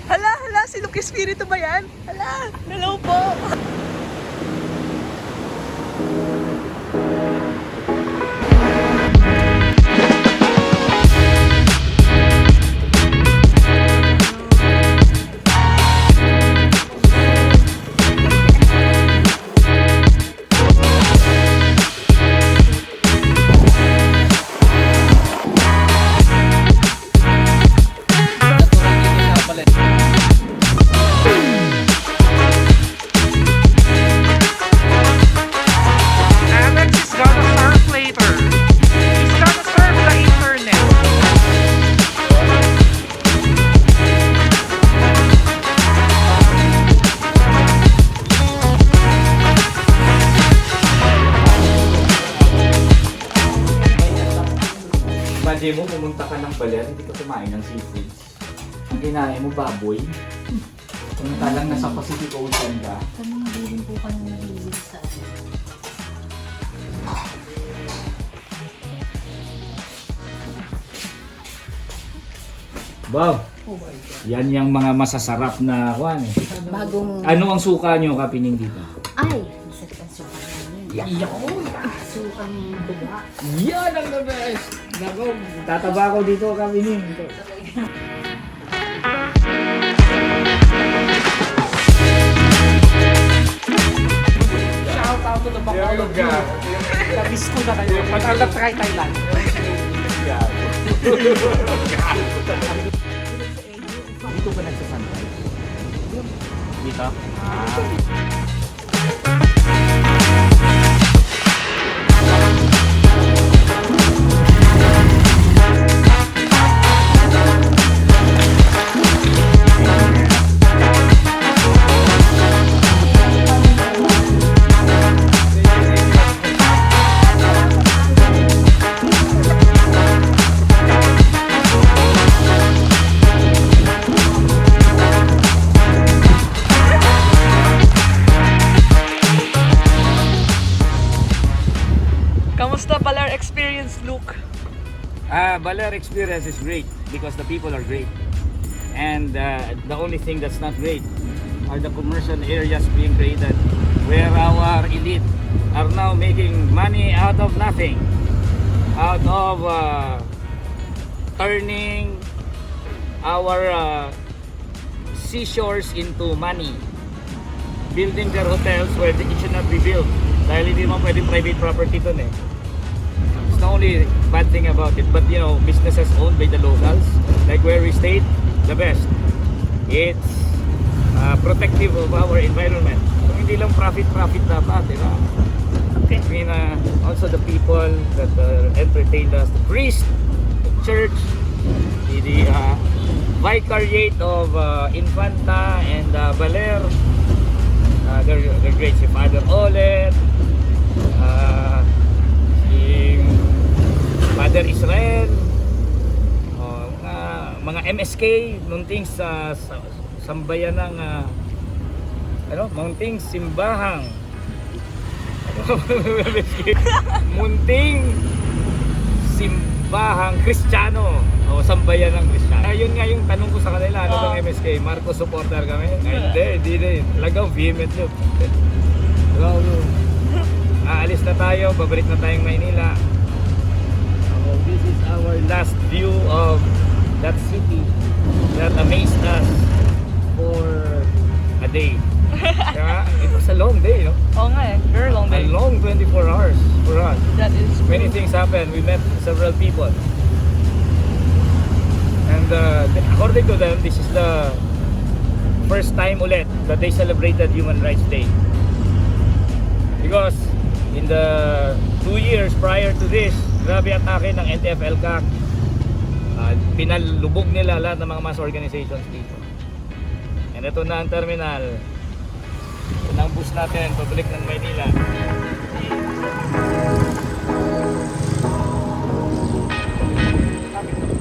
Hala, hala, si Luke Espiritu ba yan? Hala, hello po. Imagine mo, pumunta ka ng Baler, hindi ka kumain ng seafoods. Ang kinain mo, baboy. Samantalang nasa Pacific Ocean ka. Kami hindi rin po kami nalilig sa Wow! Yan yung mga masasarap na kuwan eh. bagong... Ano ang suka nyo, Kapining, dito? Ay! Masarap ang suka namin. Sukang duga. Yan ang the best! Nako, tataba ko dito, Kapining. Shout out to the Balud Camp. Nabis ko na kayo. Pag-alap try Thailand. Dito ba nagsasantay? Dito? Kamusta Baler experience, Luke? Baler experience is great because the people are great. And the only thing that's not great are the commercial areas being created where our elite are now making money out of nothing. Out of turning our seashores into money. Building their hotels where it should not be built. Dahil hindi mo pwedeng private property dun eh. It's the only bad thing about it. But you know, businesses owned by the locals, like where we stayed, the best. It's protective of our environment. So hindi lang profit dapat, di ba? Okay. I mean, also the people that entertained us, the priest, the church, the Vicariate of Infanta and Baler. They're great. Si Father Olet, si Father Israel, mga MSK, munting sa sambayan ng munting simbahang munting simbahang Kristiyano o sambayan ng Kristiyano. Ayun nga yung tanong ko sa kanila, ano bang MSK? Marcos supporter kami? Hindi. Talagang vehement yun. So, aalis na tayo, babalik na tayong Maynila. So, this is our last view of that city that amazed us for a day. Kaya, it was a long day, no? Oo nga eh, very long A day. long 24 hours for us. That is Many things happened. We met several people. And according to them, this is the first time ulit that they celebrated Human Rights Day. Because in the 2 years prior to this, grabe atake ng NTF-ELCAC. Pinalubog nila lahat ng mga mass organizations dito. And ito na ang terminal. Ito na ang bus natin, pabalik ng Maynila. Kapit na